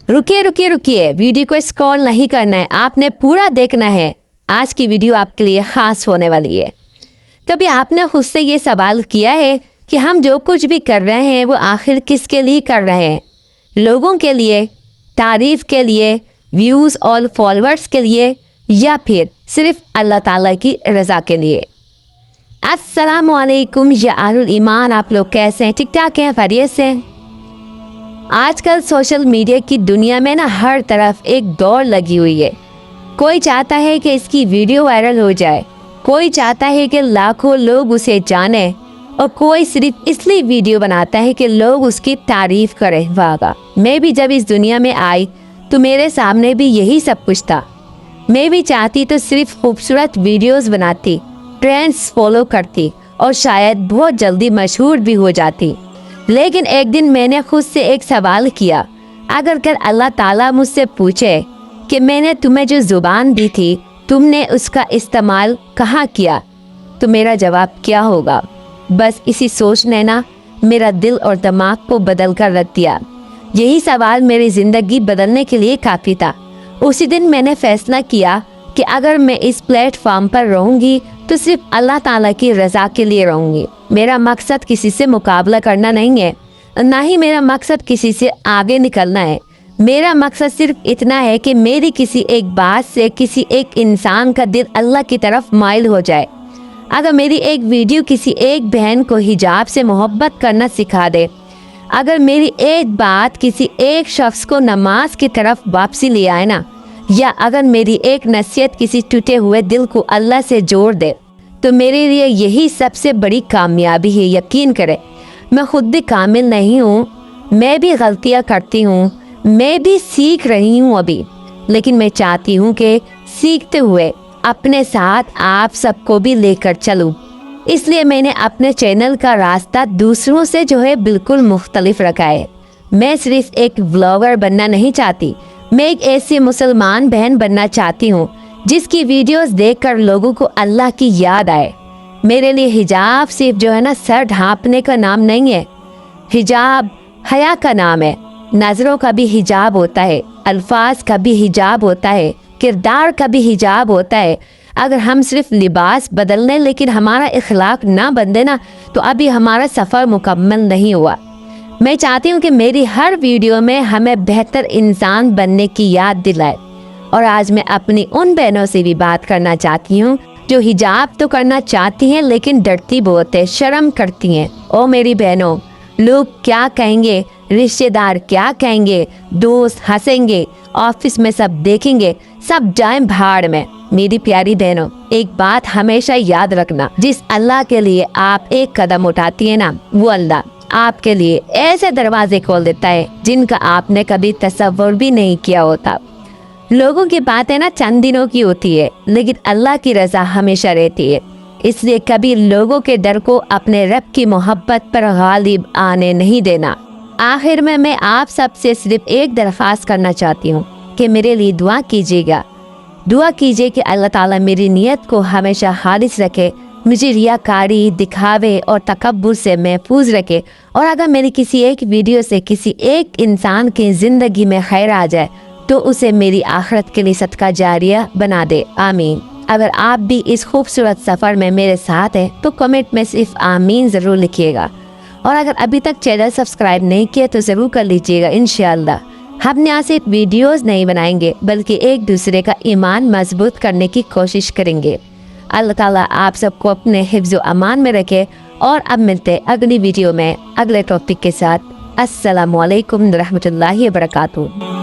रुकिए, वीडियो को स्क्रॉल नहीं करना है, आपने पूरा देखना है। आज की वीडियो आपके लिए खास होने वाली है। कभी आपने खुद से ये सवाल किया है कि हम जो कुछ भी कर रहे हैं वो आखिर किसके लिए कर रहे हैं? लोगों के लिए, तारीफ के लिए, व्यूज़ और फॉलोअर्स के लिए, या फिर सिर्फ अल्लाह ताला की रज़ा के लिए? अस्सलामुअलैकुम या अहलुल ईमान, आप लोग कैसे हैं? ठीक ठाक हैं? खैरियत से? आजकल सोशल मीडिया की दुनिया में ना हर तरफ एक दौड़ लगी हुई है। कोई चाहता है कि इसकी वीडियो वायरल हो जाए, कोई चाहता है कि लाखों लोग उसे जाने, और कोई सिर्फ इसलिए वीडियो बनाता है कि लोग उसकी तारीफ करें। वागा, मैं भी जब इस दुनिया में आई तो मेरे सामने भी यही सब कुछ था। मैं भी चाहती तो सिर्फ खूबसूरत वीडियोस बनाती, ट्रेंड्स फॉलो करती और शायद बहुत जल्दी मशहूर भी हो जाती। लेकिन एक दिन मैंने खुद से एक सवाल किया, अगर कल अल्लाह ताला मुझसे पूछे कि मैंने तुम्हें जो ज़ुबान दी थी तुमने उसका इस्तेमाल कहाँ किया, तो मेरा जवाब क्या होगा? बस इसी सोच ने ना मेरा दिल और दिमाग को बदल कर रख दिया। यही सवाल मेरी ज़िंदगी बदलने के लिए काफ़ी था। उसी दिन मैंने फैसला किया कि अगर मैं इस प्लेटफॉर्म पर रहूँगी तो सिर्फ अल्लाह ताला की रज़ा के लिए रहूँगी। मेरा मकसद किसी से मुकाबला करना नहीं है, ना ही मेरा मकसद किसी से आगे निकलना है। मेरा मकसद सिर्फ इतना है कि मेरी किसी एक बात से किसी एक इंसान का दिल अल्लाह की तरफ माइल हो जाए। अगर मेरी एक वीडियो किसी एक बहन को हिजाब से मोहब्बत करना सिखा दे, अगर मेरी एक बात किसी एक शख्स को नमाज की तरफ वापसी ले आए ना, या अगर मेरी एक नसीहत किसी टूटे हुए दिल को अल्लाह से जोड़ दे, तो मेरे लिए यही सबसे बड़ी कामयाबी है। यकीन करें, मैं खुद भी कामिल नहीं हूँ, मैं भी गलतियाँ करती हूँ, मैं भी सीख रही हूँ अभी। लेकिन मैं चाहती हूँ कि सीखते हुए अपने साथ आप सबको भी लेकर चलूँ। इसलिए मैंने अपने चैनल का रास्ता दूसरों से जो है बिल्कुल मुख्तलिफ रखा है। मैं सिर्फ एक व्लॉगर बनना नहीं चाहती, मैं एक ऐसी मुसलमान बहन बनना चाहती हूँ जिसकी वीडियोस देखकर लोगों को अल्लाह की याद आए। मेरे लिए हिजाब सिर्फ जो है ना सर ढांपने का नाम नहीं है, हिजाब हया का नाम है। नज़रों का भी हिजाब होता है, अल्फाज का भी हिजाब होता है, किरदार का भी हिजाब होता है। अगर हम सिर्फ लिबास बदल लें लेकिन हमारा इखलाक ना बदले ना, तो अभी हमारा सफ़र मुकम्मल नहीं हुआ। मैं चाहती हूँ कि मेरी हर वीडियो में हमें बेहतर इंसान बनने की याद दिलाए। और आज मैं अपनी उन बहनों से भी बात करना चाहती हूँ जो हिजाब तो करना चाहती हैं लेकिन डरती बहुत है, शर्म करती हैं। ओ मेरी बहनों, लोग क्या कहेंगे, रिश्तेदार क्या कहेंगे, दोस्त हंसेंगे, ऑफिस में सब देखेंगे, सब जाएं भाड़ में। मेरी प्यारी बहनों, एक बात हमेशा याद रखना, जिस अल्लाह के लिए आप एक कदम उठाती है ना, वो अल्लाह आपके लिए ऐसे दरवाजे खोल देता है जिनका आपने कभी तसव्वुर भी नहीं किया होता। लोगों की बातें ना चंद दिनों की होती है, लेकिन अल्लाह की रज़ा हमेशा रहती है। इसलिए कभी लोगों के डर को अपने रब की मोहब्बत पर गालिब आने नहीं देना। आखिर में मैं आप सबसे सिर्फ एक दरख्वास्त करना चाहती हूँ कि मेरे लिए दुआ कीजिएगा। दुआ कीजिए कि अल्लाह ताला मेरी नीयत को हमेशा खालिस रखे, मुझे रियाकारी, दिखावे और तकब्बुर से महफूज रखे। और अगर मेरी किसी एक वीडियो से किसी एक इंसान की ज़िंदगी में खैर आ जाए तो उसे मेरी आखिरत के लिए सदका जारिया बना दे। आमीन। अगर आप भी इस खूबसूरत सफ़र में मेरे साथ हैं तो कमेंट में सिर्फ आमीन ज़रूर लिखिएगा। और अगर अभी तक चैनल सब्सक्राइब नहीं किया तो ज़रूर कर लीजिएगा। इंशाअल्लाह हम यहाँ से वीडियोज़ नहीं बनाएंगे बल्कि एक दूसरे का ईमान मजबूत करने की कोशिश करेंगे। अल्लाह ताला आप सबको अपने हिफ्ज़ व अमान में रखे। और अब मिलते अगली वीडियो में अगले टॉपिक के साथ। अस्सलामु अलैकुम रहमतुल्लाहि व बरकातुहू।